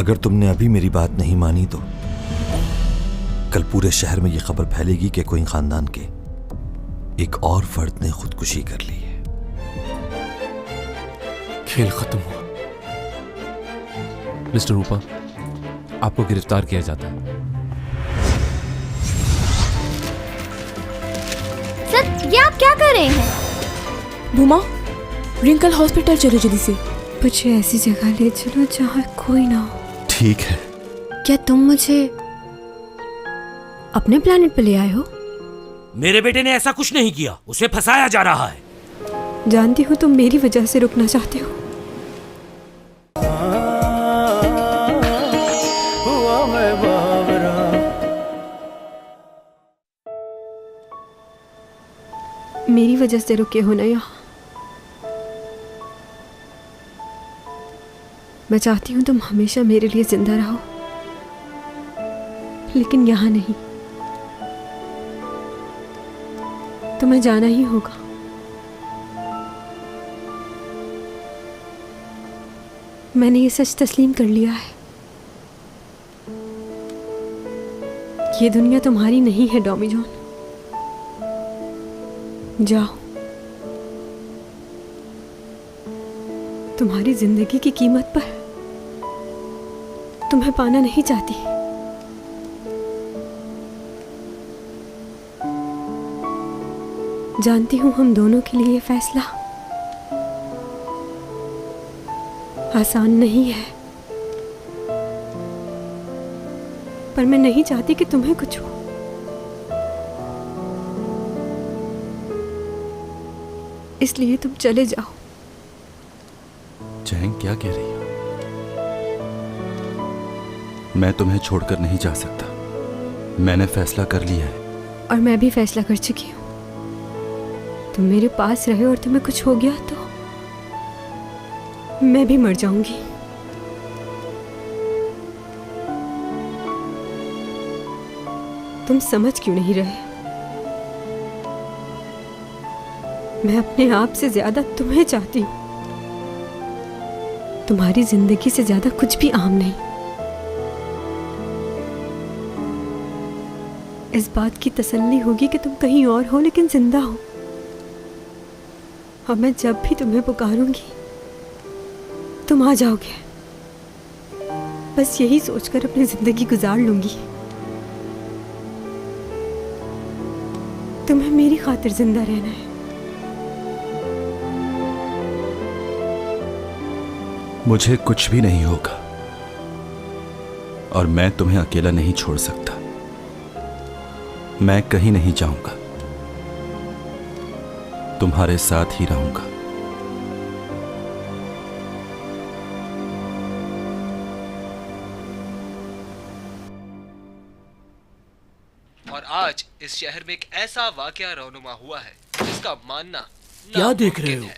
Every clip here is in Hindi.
अगर तुमने अभी मेरी बात नहीं मानी तो कल पूरे शहर में ये खबर फैलेगी कि कोई खानदान के एक और फर्द ने खुदकुशी कर ली है। खेल खत्म हुआ। मिस्टर रूपा, आपको गिरफ्तार किया जाता है। सर, ये आप क्या कर रहे हैं? भूमा, रिंकल हॉस्पिटल चलो जल्दी से। मुझे ऐसी जगह ले चलो जहाँ कोई ना हो। ठीक है। क्या तुम मुझे अपने प्लेनेट पे ले आए हो? मेरे बेटे ने ऐसा कुछ नहीं किया, उसे फंसाया जा रहा है। जानती हूँ तुम मेरी वजह से रुकना चाहते हो। मेरी वजह से रुके हो ना यहाँ। मैं चाहती हूँ तुम हमेशा मेरे लिए जिंदा रहो, लेकिन यहाँ नहीं। तुम्हें जाना ही होगा। मैंने ये सच तस्लीम कर लिया है। ये दुनिया तुम्हारी नहीं है डॉमी जॉन। जाओ। तुम्हारी जिंदगी की कीमत पर तुम्हें पाना नहीं चाहती। जानती हूं हम दोनों के लिए फैसला आसान नहीं है, पर मैं नहीं चाहती कि तुम्हें कुछ हो। इसलिए तुम चले जाओ। चैंग, क्या कह रही हो? मैं तुम्हें छोड़कर नहीं जा सकता। मैंने फैसला कर लिया है। और मैं भी फैसला कर चुकी हूँ। तुम मेरे पास रहे और तुम्हें कुछ हो गया तो मैं भी मर जाऊंगी। तुम समझ क्यों नहीं रहे? मैं अपने आप से ज्यादा तुम्हें चाहती हूँ। तुम्हारी जिंदगी से ज्यादा कुछ भी अहम नहीं। इस बात की तसल्ली होगी कि तुम कहीं और हो लेकिन जिंदा हो। और मैं जब भी तुम्हें पुकारूंगी तुम आ जाओगे। बस यही सोचकर अपनी जिंदगी गुजार लूंगी। तुम्हें मेरी खातिर जिंदा रहना है। मुझे कुछ भी नहीं होगा और मैं तुम्हें अकेला नहीं छोड़ सकता। मैं कहीं नहीं जाऊंगा, तुम्हारे साथ ही रहूंगा। और आज इस शहर में एक ऐसा वाकया रौनुमा हुआ है जिसका मानना क्या देख रहे हो?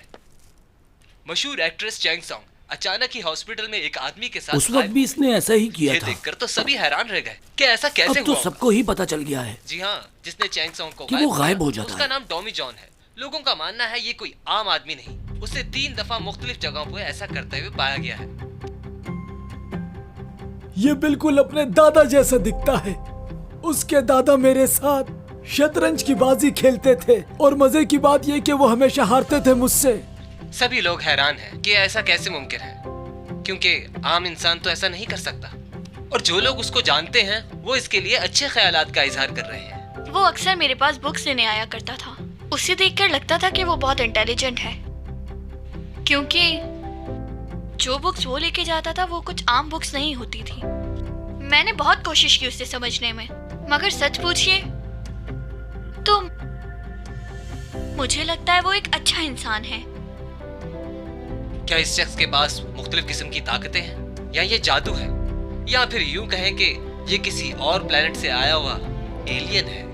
मशहूर एक्ट्रेस चैंग सॉन्ग अचानक ही हॉस्पिटल में एक आदमी के साथ उस वक्त भी इसने ऐसा ही किया ये था। देखकर तो सभी हैरान रह गए कि ऐसा कैसे अब तो हुआ। सबको ही पता चल गया है। जी हाँ, जिसने चैंग सॉन्ग को कि वो गायब हो किया, जाता उसका है। नाम डॉमी जॉन है। लोगों का मानना है ये कोई आम आदमी नहीं, उसे 3 दफा मुख्तलिफ जगहों पर ऐसा करते हुए पाया गया है। ये बिल्कुल अपने दादा जैसा दिखता है। उसके दादा मेरे साथ शतरंज की बाजी खेलते थे और मजे की बात ये कि वो हमेशा हारते थे मुझसे। सभी लोग हैरान हैं कि ऐसा कैसे मुमकिन है, क्योंकि आम इंसान तो ऐसा नहीं कर सकता। और जो लोग उसको जानते हैं वो इसके लिए अच्छे ख्यालात का इजहार कर रहे हैं। वो अक्सर मेरे पास बुक्स लेने आया करता था। उसे देखकर लगता था कि वो बहुत इंटेलिजेंट है, क्योंकि जो बुक्स वो लेके जाता था वो कुछ आम बुक्स नहीं होती थी। मैंने बहुत कोशिश की उसे समझने में, मगर सच पूछिए तो मुझे लगता है वो एक अच्छा इंसान है। क्या इस शख्स के पास मुख्तलिफ किस्म की ताकतें हैं, या ये जादू है, या फिर यूं कहें कि ये किसी और प्लेनेट से आया हुआ एलियन है?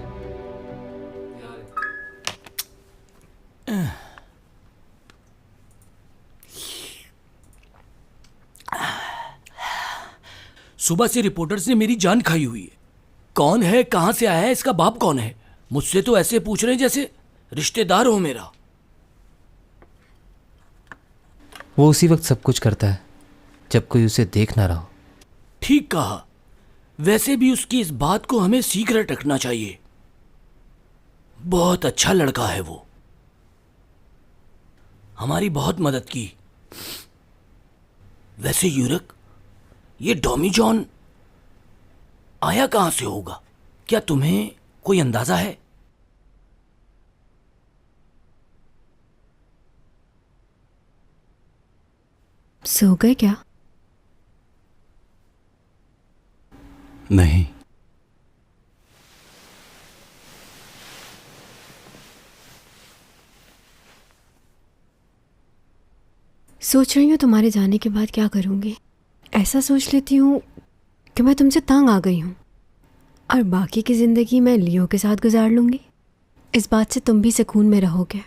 सुबह से रिपोर्टर्स ने मेरी जान खाई हुई है। कौन है, कहां से आया है, इसका बाप कौन है? मुझसे तो ऐसे पूछ रहे हैं जैसे रिश्तेदार हो मेरा। वो उसी वक्त सब कुछ करता है जब कोई उसे देख ना रहा हो। ठीक कहा। वैसे भी उसकी इस बात को हमें सीक्रेट रखना चाहिए। बहुत अच्छा लड़का है वो, हमारी बहुत मदद की। वैसे यूरक, ये डॉमी जॉन आया कहां से होगा? क्या तुम्हें कोई अंदाजा है? सो गए क्या? नहीं, सोच रही हूँ तुम्हारे जाने के बाद क्या करूँगी। ऐसा सोच लेती हूँ कि मैं तुमसे तंग आ गई हूँ और बाकी की ज़िंदगी मैं लियो के साथ गुजार लूँगी। इस बात से तुम भी सुकून में रहोगे।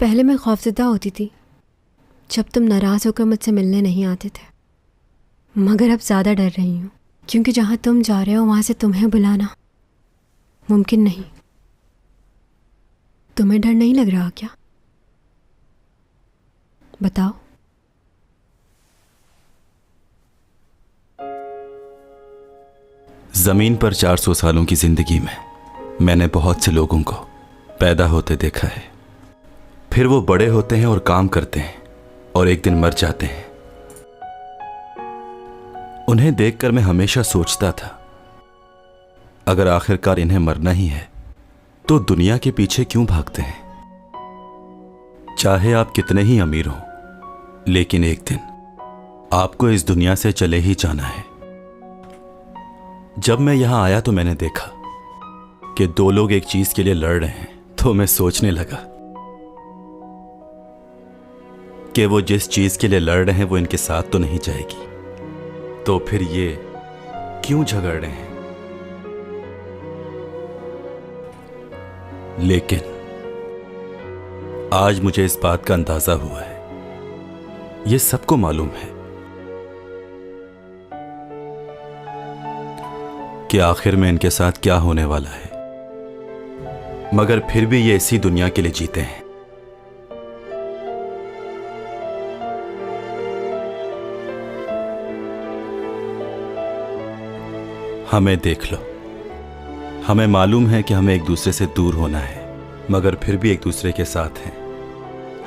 पहले मैं खौफज़दा होती थी जब तुम नाराज़ होकर मुझसे मिलने नहीं आते थे, मगर अब ज़्यादा डर रही हूँ क्योंकि जहाँ तुम जा रहे हो वहाँ से तुम्हें बुलाना मुमकिन नहीं। तुम्हें डर नहीं लग रहा क्या? बताओ। जमीन पर 400 सालों की जिंदगी में मैंने बहुत से लोगों को पैदा होते देखा है। फिर वो बड़े होते हैं और काम करते हैं और एक दिन मर जाते हैं। उन्हें देखकर मैं हमेशा सोचता था, अगर आखिरकार इन्हें मरना ही है तो दुनिया के पीछे क्यों भागते हैं? चाहे आप कितने ही अमीर हों, लेकिन एक दिन आपको इस दुनिया से चले ही जाना है। जब मैं यहां आया तो मैंने देखा कि दो लोग एक चीज के लिए लड़ रहे हैं, तो मैं सोचने लगा कि वो जिस चीज के लिए लड़ रहे हैं वो इनके साथ तो नहीं जाएगी, तो फिर ये क्यों झगड़ रहे हैं? लेकिन आज मुझे इस बात का अंदाजा हुआ है, ये सबको मालूम है कि आखिर में इनके साथ क्या होने वाला है, मगर फिर भी ये इसी दुनिया के लिए जीते हैं। हमें देख लो, हमें मालूम है कि हमें एक दूसरे से दूर होना है, मगर फिर भी एक दूसरे के साथ हैं।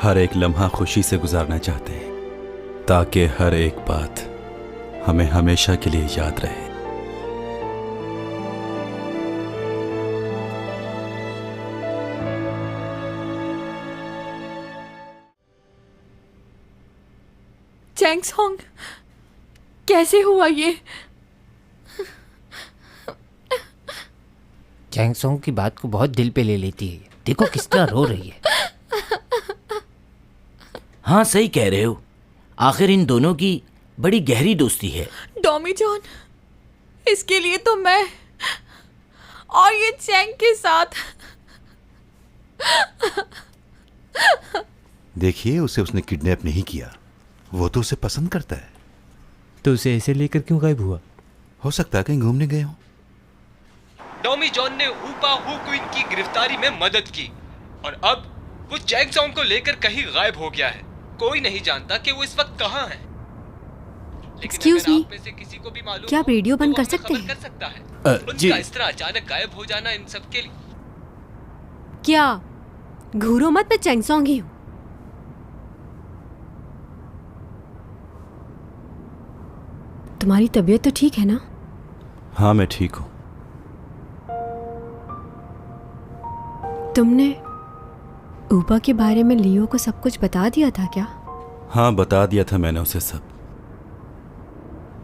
हर एक लम्हा खुशी से गुजारना चाहते हैं ताकि हर एक बात हमें हमेशा के लिए याद रहे। चैंग सॉन्ग, कैसे हुआ ये? चैंगसोंग की बात को बहुत दिल पे ले लेती है। देखो किस तरह रो रही है। हाँ, सही कह रहे हो। आखिर इन दोनों की बड़ी गहरी दोस्ती है। डॉमी जॉन, इसके लिए तो मैं और ये चैंग के साथ। देखिए, उसे उसने किडनैप नहीं किया, वो तो उसे पसंद करता है। तो उसे ऐसे लेकर क्यों गायब हुआ? हो सकता है कहीं घूमने गए हो। डॉमी जॉन ने ऊपा हु क्वीन की गिरफ्तारी में मदद की और अब वो चैंग सॉन्ग को लेकर कहीं गायब हो गया है। कोई नहीं जानता कि वो इस वक्त कहाँ है। Excuse me, में से किसी को भी मालूम क्या आप हो, रेडियो तो बंद वो कर हमें सकते खबर हैं? कर सकता है। जी। उनका इस तरह अचानक गायब हो जाना इन सब के लिए। क्या घूरो मत, मैं चैंगसोंग ही हूँ। तुम्हारी तबीयत तो ठीक है ना? हाँ, मैं ठीक हूं। तुमने ऊपा के बारे में लियो को सब कुछ बता दिया था क्या? हाँ, बता दिया था मैंने उसे सब।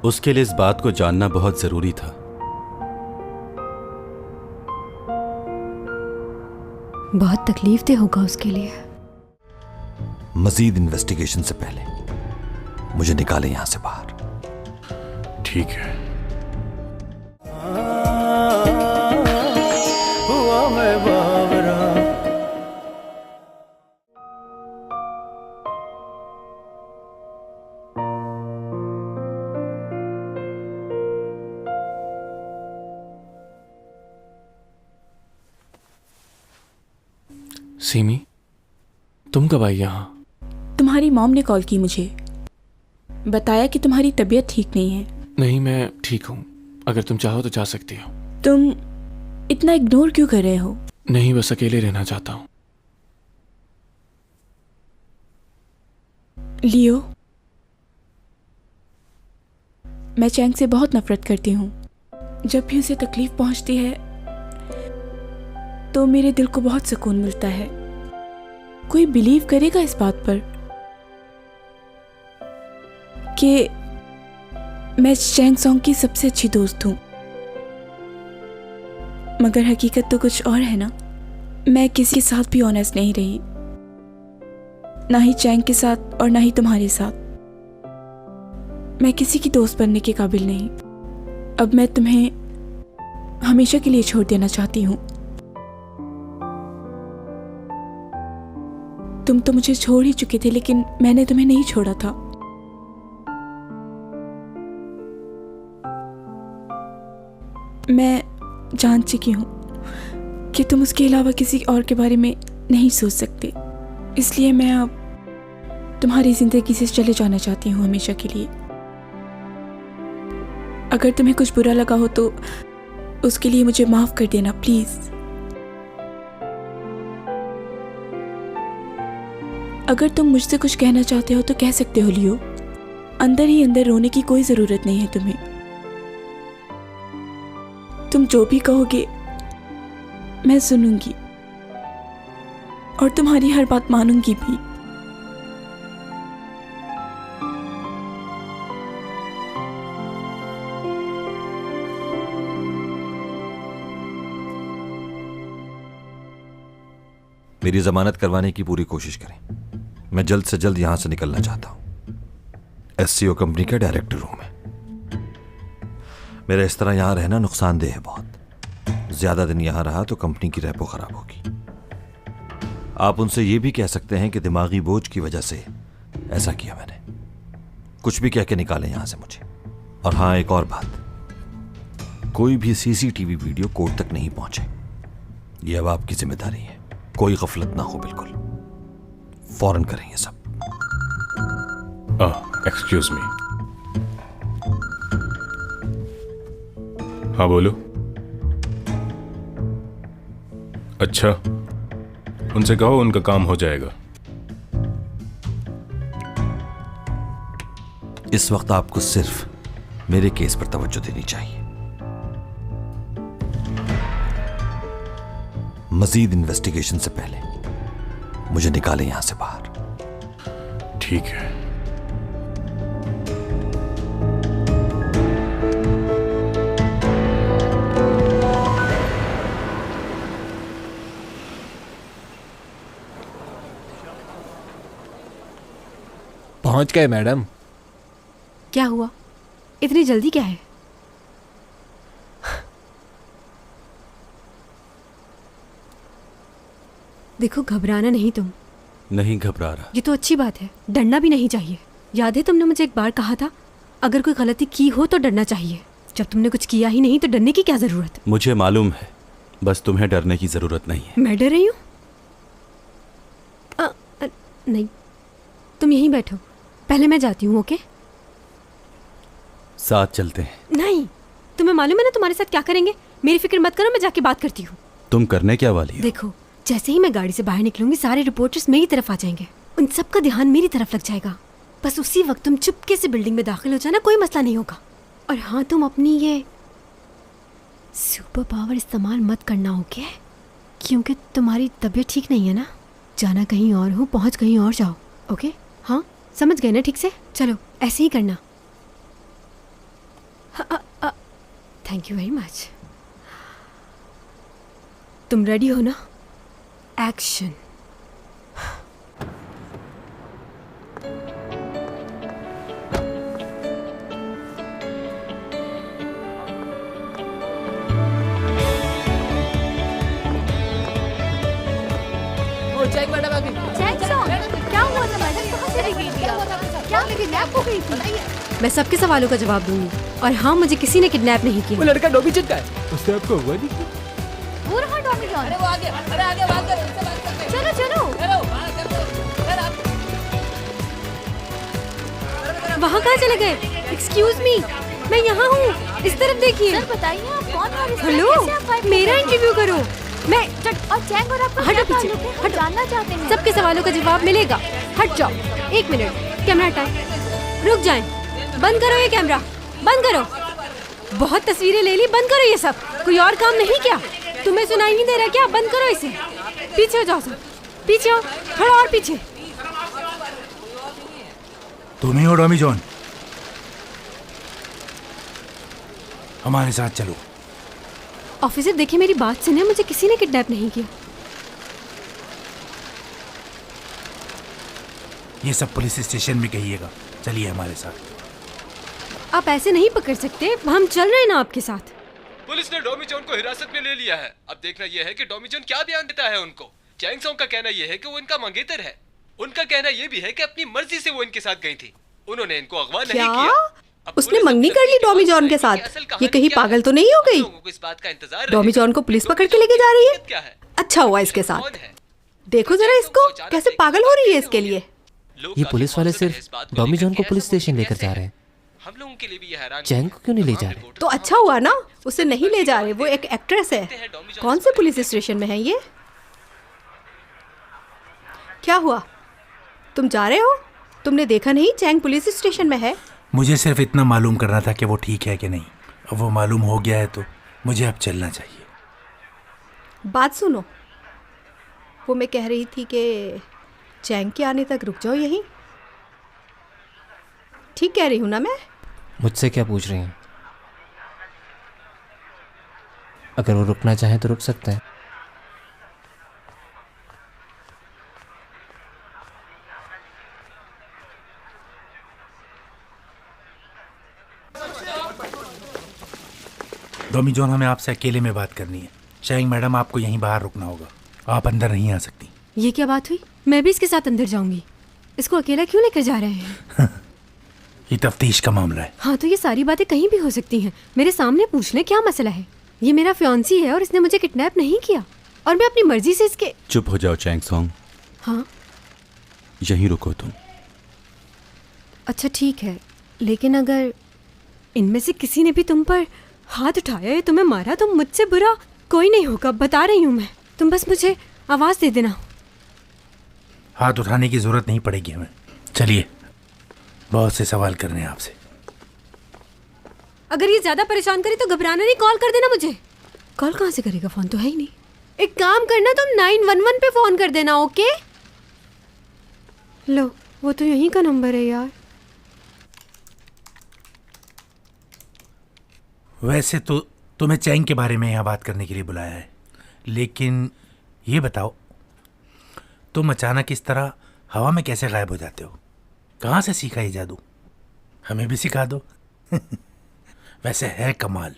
उसके लिए इस बात को जानना बहुत जरूरी था। बहुत तकलीफ दे होगा उसके लिए। मजीद इन्वेस्टिगेशन से पहले मुझे निकालें यहां से बाहर। ठीक है। सीमी, तुम कब आई यहाँ? तुम्हारी मॉम ने कॉल की मुझे, बताया कि तुम्हारी तबीयत ठीक नहीं है। नहीं, मैं ठीक हूँ। अगर तुम चाहो तो जा सकती हो। तुम इतना इग्नोर क्यों कर रहे हो? नहीं, बस अकेले रहना चाहता हूँ। लियो, मैं चैंग से बहुत नफरत करती हूँ। जब भी उसे तकलीफ पहुँचती है तो मेरे दिल को बहुत सुकून मिलता है। कोई बिलीव करेगा इस बात पर कि मैं चैंग सॉन्ग की सबसे अच्छी दोस्त हूँ, मगर हकीकत तो कुछ और है ना। मैं किसी के साथ भी ऑनेस्ट नहीं रही, ना ही चैंग के साथ और ना ही तुम्हारे साथ। मैं किसी की दोस्त बनने के काबिल नहीं। अब मैं तुम्हें हमेशा के लिए छोड़ देना चाहती हूँ। तुम तो मुझे छोड़ ही चुके थे, लेकिन मैंने तुम्हें नहीं छोड़ा था। मैं जान चुकी हूँ कि तुम उसके अलावा किसी और के बारे में नहीं सोच सकते, इसलिए मैं अब तुम्हारी जिंदगी से चले जाना चाहती हूँ हमेशा के लिए। अगर तुम्हें कुछ बुरा लगा हो तो उसके लिए मुझे माफ कर देना प्लीज। अगर तुम मुझसे कुछ कहना चाहते हो तो कह सकते हो लियो। अंदर ही अंदर रोने की कोई जरूरत नहीं है तुम्हें। तुम जो भी कहोगे मैं सुनूंगी और तुम्हारी हर बात मानूंगी भी। मेरी जमानत करवाने की पूरी कोशिश करें। मैं जल्द से जल्द यहां से निकलना चाहता हूं। एससीओ कंपनी का डायरेक्टर हूं मैं। मेरा इस तरह यहां रहना नुकसानदेह है बहुत। ज्यादा दिन यहां रहा तो कंपनी की रेपो खराब होगी। आप उनसे यह भी कह सकते हैं कि दिमागी बोझ की वजह से ऐसा किया मैंने। कुछ भी कह के निकालें यहां से मुझे। और हां, एक और बात, कोई भी सीसीटीवी वीडियो कोर्ट तक नहीं पहुंचे। यह अब आपकी जिम्मेदारी है। कोई गफलत ना हो, बिल्कुल फौरन करें ये सब। Excuse me. हाँ बोलो। अच्छा, उनसे कहो उनका काम हो जाएगा। इस वक्त आपको सिर्फ मेरे केस पर तवज्जो देनी चाहिए। मजीद इन्वेस्टिगेशन से पहले मुझे निकालें यहां से बाहर। ठीक है। पहुंच गए मैडम। क्या हुआ? इतनी जल्दी क्या है? देखो, घबराना नहीं तुम। नहीं घबरा रहा। ये तो अच्छी बात है। डरना भी नहीं चाहिए। याद है तुमने मुझे एक बार कहा था, अगर कोई गलती की हो तो डरना चाहिए। जब तुमने कुछ किया ही नहीं तो डरने की क्या जरूरत? मुझे मालूम है, बस तुम्हें डरने की जरूरत नहीं है। मैं डर रही हूँ? नहीं, तुम यहीं बैठो, पहले मैं जाती हूँ। ओके? साथ चलते हैं। नहीं, तुम्हें मालूम है ना तुम्हारे साथ क्या करेंगे। मेरी फिक्र मत करो, मैं जाके बात करती हूँ। तुम करने क्या वाली हो? देखो, जैसे ही मैं गाड़ी से बाहर निकलूंगी सारे रिपोर्टर्स मेरी तरफ आ जाएंगे। उन सब का ध्यान मेरी तरफ लग जाएगा। बस उसी वक्त तुम चुपके से बिल्डिंग में दाखिल हो जाना, कोई मसला नहीं होगा। और हाँ, तुम अपनी ये सुपर पावर इस्तेमाल मत करना, ओके? क्योंकि तुम्हारी तबीयत ठीक नहीं है ना। जाना कहीं और हो, पहुंच कहीं और जाओ। ओके? हाँ, समझ गए ना ठीक से? चलो ऐसे ही करना। Thank you very much. तुम रेडी हो ना? एक्शन। क्या हुआ था मैडम? कहाँ चली गई थी आप? क्या किडनैप हो गई थी? मैं सबके सवालों का जवाब दूंगी। और हाँ, मुझे किसी ने किडनैप नहीं किया। वो लड़का डॉबी चिट का है, उससे आपको हुआ नहीं? वो रहा डॉमी जॉन। अरे वो आगे, अरे आगे बात कर, उससे बात करते हैं। चलो चलो। वहाँ कहाँ चले गए? एक्सक्यूज मी, मैं यहाँ हूँ, इस तरफ देखिए। सर बताइए आप कौन और इस हेलो, तरीके से आप गायब मेरा हो गए? इंटरव्यू करो। मैं और चैंग और आपका हटो क्या पीछे, ताल्लुक है? हटो। जानना चाहते हैं। सबके सवालों का जवाब मिलेगा। हट जाओ, 1 मिनट, कैमरा हटाएं। रुक जाएं, बंद करो ये कैमरा, बंद करो। बहुत तस्वीरें ले ली, बंद करो ये सब। कोई और काम नहीं क्या? तुम्हें सुनाई नहीं दे रहा क्या? बंद करो इसे। पीछे हो जाओ सब, पीछे हो, थोड़ा और पीछे। तुम ही हो डॉमी जॉन? हमारे साथ चलो। ऑफिसर देखिए, मेरी बात सुनिए, मुझे किसी ने किडनैप नहीं किया। ये सब पुलिस स्टेशन में कहिएगा। चलिए हमारे साथ। आप ऐसे नहीं पकड़ सकते, हम चल रहे हैं ना आपके साथ। पुलिस ने डॉमी जॉन को हिरासत में ले लिया है। अब देखना यह है कि डॉमी जॉन क्या बयान देता है उनको। चैंग सॉन्ग का कहना यह है कि वो इनका मंगेतर है। उनका कहना यह भी है कि अपनी मर्जी से वो इनके साथ गई थी, उन्होंने इनको अगवा नहीं किया। उसने मंगनी कर ली डॉमी जॉन के साथ? ये कहीं पागल तो नहीं हो गई? इस बात का इंतजार डॉमी जॉन को पुलिस पकड़ के लेके जा रही है? अच्छा हुआ इसके साथ। देखो जरा इसको, कैसे पागल हो रही है इसके लिए। ये पुलिस वाले सिर्फ डॉमी जॉन को पुलिस स्टेशन लेकर जा रहे हैं। हम लोगों के लिए भी ये हैरान चैंग को क्यों नहीं ले जा रहे? तो अच्छा हुआ ना, उसे नहीं ले जा रहे, वो एक एक्ट्रेस है। कौन से पुलिस स्टेशन में है ये? क्या हुआ, तुम जा रहे हो? तुमने देखा नहीं चैंग पुलिस स्टेशन में है? मुझे सिर्फ इतना मालूम करना था कि वो ठीक है कि नहीं। अब वो मालूम हो गया है तो मुझे अब चलना चाहिए। बात सुनो, वो मैं कह रही थी कि चैंग के आने तक रुक जाओ यहीं। ठीक कह रही हूँ ना मैं? मुझसे क्या पूछ रही हैं? अगर वो रुकना चाहे तो रुक सकते हैं। डॉमी जॉन, हमें आपसे अकेले में बात करनी है। चैंग मैडम, आपको यहीं बाहर रुकना होगा, आप अंदर नहीं आ सकती। ये क्या बात हुई? मैं भी इसके साथ अंदर जाऊंगी। इसको अकेला क्यों लेकर जा रहे हैं? ये तफ्तीश का मामला है। हाँ तो ये सारी बातें कहीं भी हो सकती हैं, मेरे सामने पूछ ले क्या मसला है। ये मेरा फियांसी है और इसने मुझे किडनैप नहीं किया और मैं अपनी मर्जी से इसके। चुप हो जाओ चैंग सॉन्ग। हाँ यहीं रुको तुम। अच्छा ठीक है, लेकिन अगर इनमें से किसी ने भी तुम पर हाथ उठाया या तुम्हें मारा तो मुझसे बुरा कोई नहीं होगा, बता रही हूँ मैं। तुम बस मुझे आवाज दे देना। हाथ उठाने की जरूरत नहीं पड़ेगी हमें। चलिए, बहुत से सवाल करने हैं आपसे। अगर ये ज्यादा परेशान करे तो घबराना नहीं, कॉल कर देना मुझे। कॉल कहाँ से करेगा, फोन तो है ही नहीं। एक काम करना, तुम 911 पे फोन कर देना, ओके? लो, वो तो यहीं का नंबर है यार। वैसे तो तुम्हें चैंग के बारे में यहाँ बात करने के लिए बुलाया है, लेकिन ये बताओ, तुम अचानक इस तरह हवा में कैसे गायब हो जाते हो? कहाँ से सीखा ये जादू? हमें भी सिखा दो। वैसे है कमाल।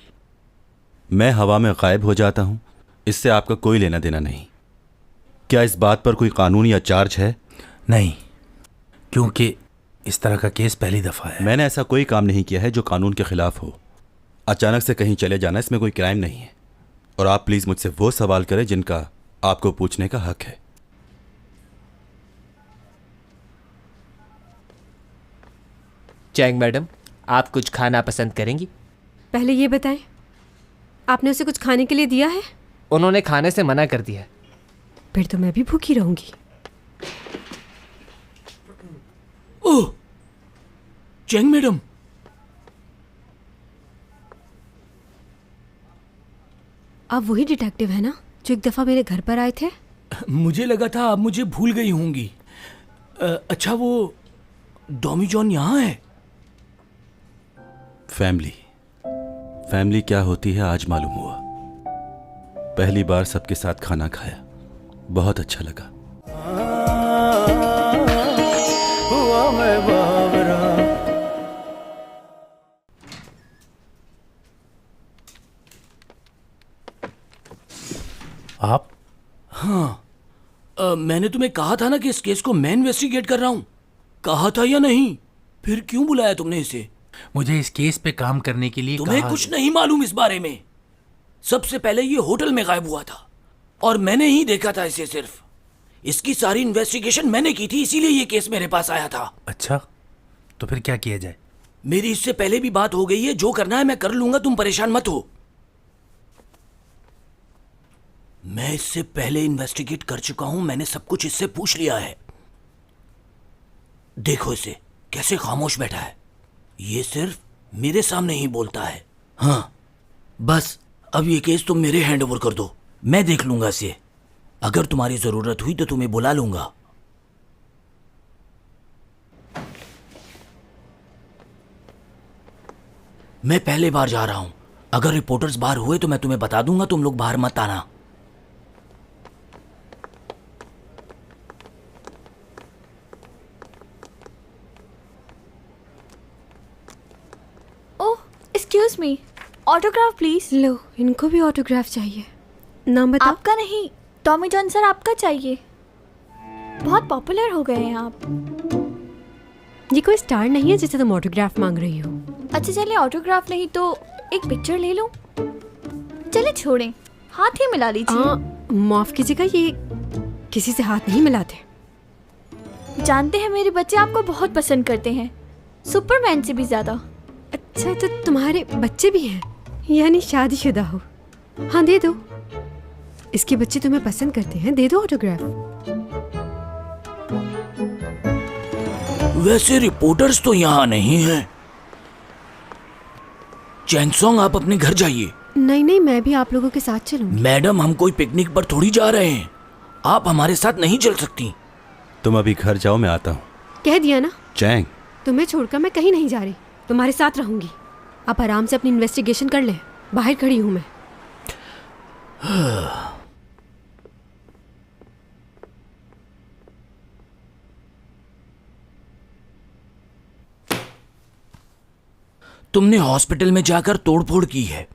मैं हवा में गायब हो जाता हूँ, इससे आपका कोई लेना देना नहीं। क्या इस बात पर कोई कानून या चार्ज है? नहीं, क्योंकि इस तरह का केस पहली दफा है। मैंने ऐसा कोई काम नहीं किया है जो कानून के खिलाफ हो। अचानक से कहीं चले जाना, इसमें कोई क्राइम नहीं है। और आप प्लीज मुझसे वो सवाल करें जिनका आपको पूछने का हक है। चैंग मैडम, आप कुछ खाना पसंद करेंगी? पहले ये बताएं, आपने उसे कुछ खाने के लिए दिया है? उन्होंने खाने से मना कर दिया। फिर तो मैं भी भूखी रहूंगी। ओह, चैंग मैडम, आप वही डिटेक्टिव है ना जो एक दफा मेरे घर पर आए थे? मुझे लगा था आप मुझे भूल गई होंगी। अच्छा, वो डॉमी जॉन यहाँ है? फैमिली क्या होती है आज मालूम हुआ। पहली बार सबके साथ खाना खाया, बहुत अच्छा लगा। हुआ मैं बावरा। आप? हाँ, मैंने तुम्हें कहा था ना कि इस केस को मैं इन्वेस्टिगेट कर रहा हूँ। कहा था या नहीं? फिर क्यों बुलाया तुमने इसे? मुझे इस केस पे काम करने के लिए तुम्हें कुछ नहीं मालूम इस बारे में। सबसे पहले ये होटल में गायब हुआ था और मैंने ही देखा था इसे। सिर्फ इसकी सारी इन्वेस्टिगेशन मैंने की थी, इसीलिए ये केस मेरे पास आया था। अच्छा, तो फिर क्या किया जाए? मेरी इससे पहले भी बात हो गई है, जो करना है मैं कर लूंगा, तुम परेशान मत हो। मैं इससे पहले इन्वेस्टिगेट कर चुका हूं, मैंने सब कुछ इससे पूछ लिया है। देखो इसे कैसे खामोश बैठा है, ये सिर्फ मेरे सामने ही बोलता है। हाँ बस अब ये केस तुम मेरे हैंड ओवर कर दो, मैं देख लूंगा इसे। अगर तुम्हारी जरूरत हुई तो तुम्हें बुला लूंगा। मैं पहले बार जा रहा हूं, अगर रिपोर्टर्स बाहर हुए तो मैं तुम्हें बता दूंगा, तुम लोग बाहर मत आना। Oh excuse me, autograph please. लो, इनको भी ऑटोग्राफ चाहिए। नाम बताओ। आपका नहीं, टॉमी जॉन सर आपका चाहिए, बहुत पॉपुलर हो गए हैं आप। ये कोई स्टार नहीं है जिसे तुम ऑटोग्राफ मांग रही हो। अच्छा चलिए, ऑटोग्राफ नहीं तो एक पिक्चर ले लूं। चलिए छोड़ें, हाथ ही मिला लीजिए। माफ कीजिएगा, ये किसी से हाथ नहीं मिलाते। जानते हैं मेरे बच्चे आपको बहुत पसंद करते हैं, सुपरमैन से भी ज्यादा। अच्छा तो तुम्हारे बच्चे भी हैं, यानी शादीशुदा हो। हाँ दे दो, इसके बच्चे तुम्हें पसंद करते हैं, दे दो ऑटोग्राफ। वैसे रिपोर्टर्स तो यहाँ नहीं हैं। चैंगसोंग आप अपने घर जाइए। नहीं नहीं, मैं भी आप लोगों के साथ चलूंगी। मैडम हम कोई पिकनिक पर थोड़ी जा रहे हैं, आप हमारे साथ नहीं चल सकती। तुम अभी घर जाओ, मैं आता हूँ। कह दिया ना, चैंग तुम्हें छोड़कर मैं कहीं नहीं जा रही, तुम्हारे साथ रहूंगी। आप आराम से अपनी इन्वेस्टिगेशन कर लें, बाहर खड़ी हूँ मैं। तुमने हॉस्पिटल में जाकर तोड़फोड़ की है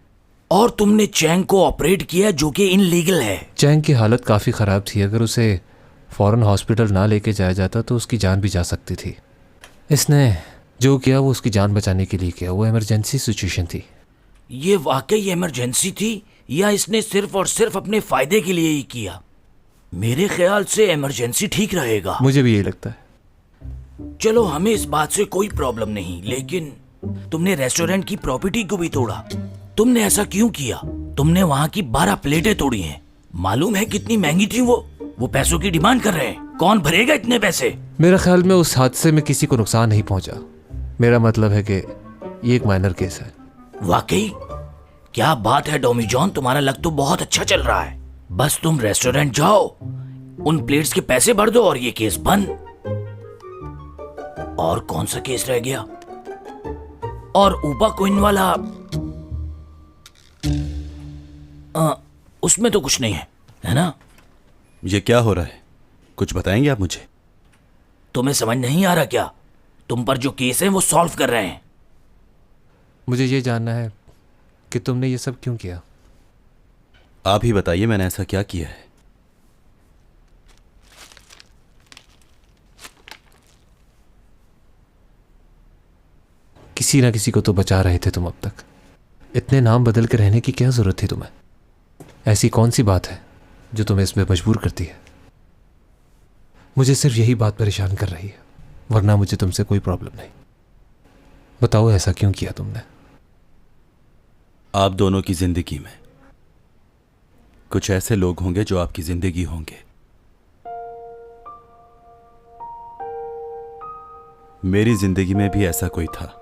और तुमने चैंग को ऑपरेट किया जो कि इनलीगल है। चैंग की हालत काफ़ी ख़राब थी, अगर उसे फ़ौरन हॉस्पिटल ना लेके जाया जाता तो उसकी जान भी जा सकती थी। इसने जो किया वो उसकी जान बचाने के लिए किया, वो इमरजेंसी सिचुएशन थी। ये वाकई इमरजेंसी थी या इसने सिर्फ और सिर्फ अपने फायदे के लिए ही किया? मेरे ख्याल से इमरजेंसी ठीक रहेगा। मुझे भी यही लगता है। चलो हमें इस बात से कोई प्रॉब्लम नहीं, लेकिन तुमने रेस्टोरेंट की प्रॉपर्टी को भी तोड़ा। तुमने ऐसा क्यों किया? तुमने वहाँ की 12 प्लेटें तोड़ी हैं। मालूम है कितनी महंगी थी वो पैसों की डिमांड कर रहे हैं। कौन भरेगा इतने पैसे? मेरा ख्याल में उस हादसे में किसी को नुकसान नहीं पहुंचा। मेरा मतलब है कि ये एक माइनर केस है। वाकई? क्या बात है डॉमी जॉन, तुम्हारा लक तो बहुत अच्छा चल रहा है। बस तुम रेस्टोरेंट जाओ, उन प्लेट्स के पैसे भर दो और ये केस बंद। और कौन सा केस रह गया? और ऊपा क्वीन वाला, उसमें तो कुछ नहीं है ना? ये क्या हो रहा है, कुछ बताएंगे आप मुझे? तुम्हें समझ नहीं आ रहा क्या? तुम पर जो केस है वो सॉल्व कर रहे हैं। मुझे ये जानना है कि तुमने ये सब क्यों किया। आप ही बताइए, मैंने ऐसा क्या किया है? किसी ना किसी को तो बचा रहे थे तुम अब तक। इतने नाम बदल के रहने की क्या जरूरत थी तुम्हें? ऐसी कौन सी बात है जो तुम्हें इसमें मजबूर करती है? मुझे सिर्फ यही बात परेशान कर रही है, वरना मुझे तुमसे कोई प्रॉब्लम नहीं। बताओ ऐसा क्यों किया तुमने? आप दोनों की जिंदगी में कुछ ऐसे लोग होंगे जो आपकी जिंदगी होंगे। मेरी जिंदगी में भी ऐसा कोई था।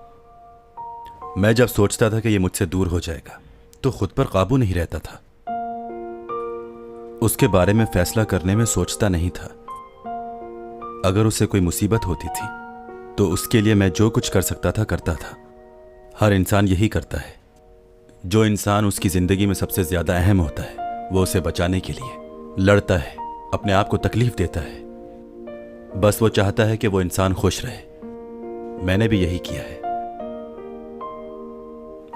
मैं जब सोचता था कि ये मुझसे दूर हो जाएगा तो खुद पर काबू नहीं रहता था। उसके बारे में फैसला करने में सोचता नहीं था। अगर उसे कोई मुसीबत होती थी तो उसके लिए मैं जो कुछ कर सकता था करता था। हर इंसान यही करता है। जो इंसान उसकी जिंदगी में सबसे ज्यादा अहम होता है वो उसे बचाने के लिए लड़ता है, अपने आप को तकलीफ देता है। बस वो चाहता है कि वो इंसान खुश रहे। मैंने भी यही किया है।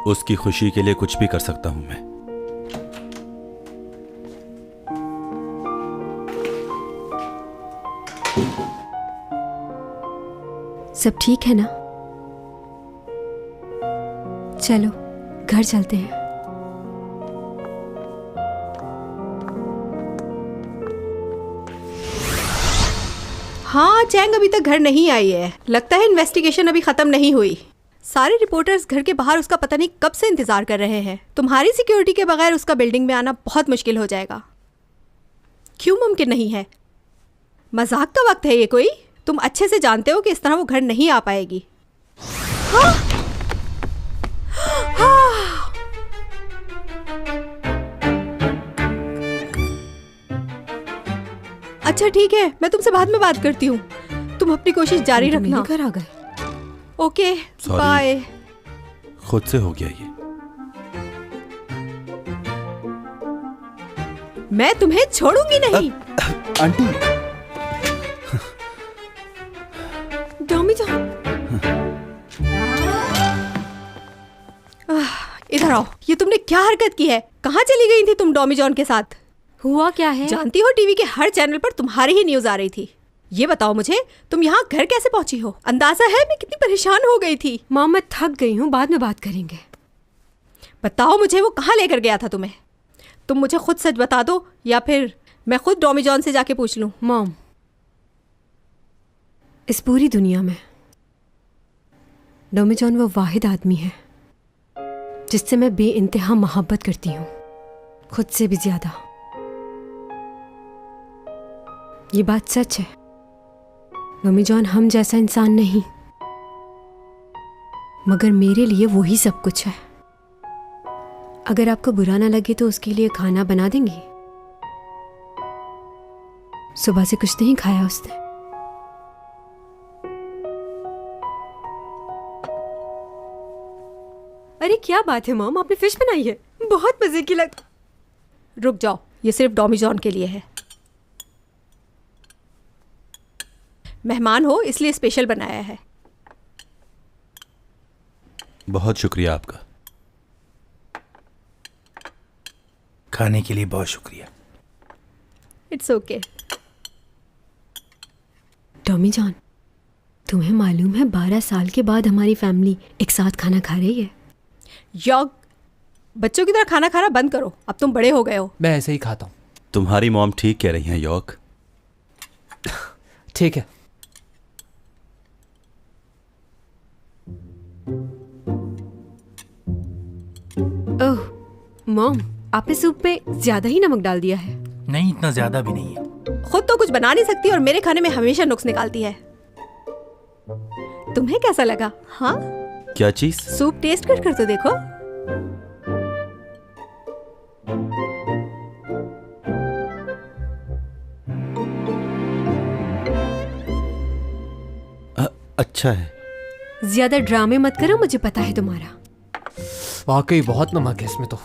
उसकी खुशी के लिए कुछ भी कर सकता हूं मैं। सब ठीक है ना? चलो घर चलते हैं। हाँ, चैंग अभी तक घर नहीं आई है। लगता है इन्वेस्टिगेशन अभी खत्म नहीं हुई। सारे रिपोर्टर्स घर के बाहर उसका पता नहीं कब से इंतजार कर रहे हैं। तुम्हारी सिक्योरिटी के बगैर उसका बिल्डिंग में आना बहुत मुश्किल हो जाएगा। क्यों मुमकिन नहीं है? मजाक का वक्त है ये कोई? तुम अच्छे से जानते हो कि इस तरह वो घर नहीं आ पाएगी। हाँ? हाँ। अच्छा ठीक है, मैं तुमसे बाद में बात करती हूँ। तुम अपनी कोशिश जारी रखना। घर आ गए। Okay, Sorry. बाय। खुद से हो गया ये। मैं तुम्हें छोड़ूंगी नहीं। आंटी। डॉमी जान, इधर आओ। ये तुमने क्या हरकत की है? कहाँ चली गई थी तुम डॉमी जॉन के साथ? हुआ क्या है? जानती हो टीवी के हर चैनल पर तुम्हारी ही न्यूज आ रही थी। ये बताओ मुझे, तुम यहाँ घर कैसे पहुंची हो? अंदाजा है मैं कितनी परेशान हो गई थी। मॉम, मैं थक गई हूँ, बाद में बात करेंगे। बताओ मुझे, वो कहाँ लेकर गया था तुम्हें? तुम मुझे खुद सच बता दो या फिर मैं खुद डॉमी जॉन से जाके पूछ लूँ। मॉम, इस पूरी दुनिया में डॉमी जॉन वो वाहिद आदमी है जिससे मैं बेइंतहा मोहब्बत करती हूँ, खुद से भी ज्यादा। ये बात सच है। डॉमी जॉन हम जैसा इंसान नहीं, मगर मेरे लिए वो ही सब कुछ है। अगर आपको बुरा ना लगे तो उसके लिए खाना बना देंगी? सुबह से कुछ नहीं खाया उसने। अरे क्या बात है मॉम, आपने फिश बनाई है, बहुत मजे की लग। रुक जाओ, ये सिर्फ डॉमी जॉन के लिए है। मेहमान हो इसलिए स्पेशल बनाया है। बहुत शुक्रिया आपका। खाने के लिए बहुत शुक्रिया। It's okay. टॉमी जॉन, तुम्हें मालूम है 12 साल के बाद हमारी फैमिली एक साथ खाना खा रही है। यॉग, बच्चों की तरह खाना खाना बंद करो, अब तुम बड़े हो गए हो। मैं ऐसे ही खाता हूँ। तुम्हारी मॉम ठीक कह रही हैं यॉक। ठीक है। ओह मॉम, आपने सूप पे ज्यादा ही नमक डाल दिया है। नहीं, इतना ज्यादा भी नहीं है। खुद तो कुछ बना नहीं सकती और मेरे खाने में हमेशा नुक्स निकालती है। तुम्हें कैसा लगा? हाँ, क्या चीज? सूप टेस्ट कर तो देखो। अच्छा है। ज्यादा ड्रामे मत करो, मुझे पता है तुम्हारा। वाकई बहुत नमक है इसमें तो।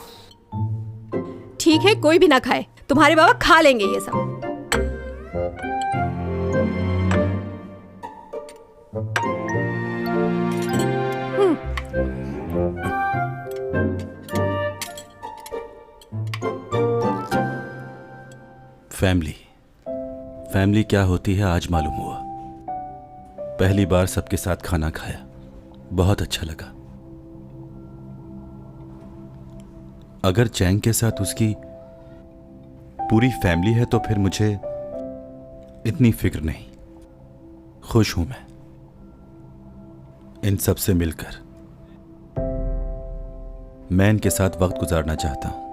ठीक है, कोई भी ना खाए, तुम्हारे बाबा खा लेंगे ये सब। फैमिली क्या होती है आज मालूम हुआ। पहली बार सबके साथ खाना खाया, बहुत अच्छा लगा। अगर चैंग के साथ उसकी पूरी फैमिली है तो फिर मुझे इतनी फिक्र नहीं। खुश हूं मैं इन सब से मिलकर। मैं इनके साथ वक्त गुजारना चाहता हूं।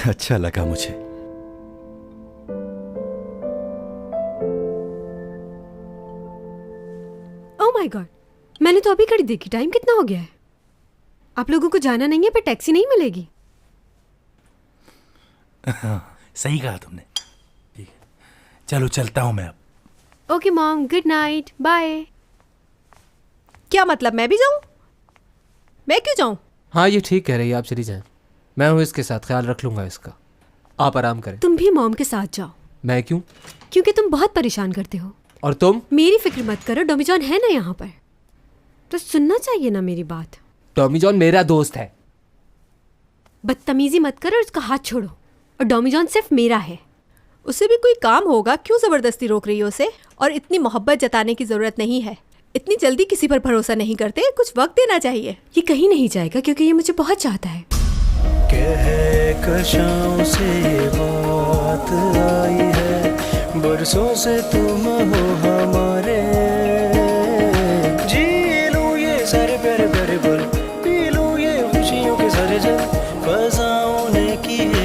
अच्छा लगा मुझे। ओह माय गॉड, मैंने तो अभी घड़ी देखी, टाइम कितना हो गया है? आप लोगों को जाना नहीं है, पर टैक्सी नहीं मिलेगी। सही कहा तुमने। ठीक है, चलो चलता हूं मैं अब। Okay mom, good night, bye. क्या मतलब, मैं भी जाऊं? मैं क्यों जाऊं? हाँ, ये ठीक कह रही है, आप चली जाएं। मैं हूँ इसके साथ, ख्याल रख लूंगा इसका। आप आराम करें। तुम भी मॉम के साथ जाओ। मैं क्यों? क्योंकि तुम बहुत परेशान करते हो। और तुम? मेरी फिक्र मत करो, डॉमी जॉन है ना यहाँ पर, तो सुनना चाहिए ना मेरी बात। टॉमी जॉन मेरा दोस्त है। बदतमीजी मत करो और उसका हाथ छोड़ो। और डॉमी जॉन सिर्फ मेरा है। उसे भी कोई काम होगा, क्यों जबरदस्ती रोक रही हो उसे? और इतनी मोहब्बत जताने की जरूरत नहीं है। इतनी जल्दी किसी पर भरोसा नहीं करते, कुछ वक्त देना चाहिए। ये कहीं नहीं जाएगा क्योंकि ये मुझे बहुत चाहता है। कहकशां से बात आई है, बरसों से तुम हो हमारे। जी लूं ये सारे प्यारे प्यारे पल, पी लूं ये खुशियों के सारे जल, फसाओं ने की है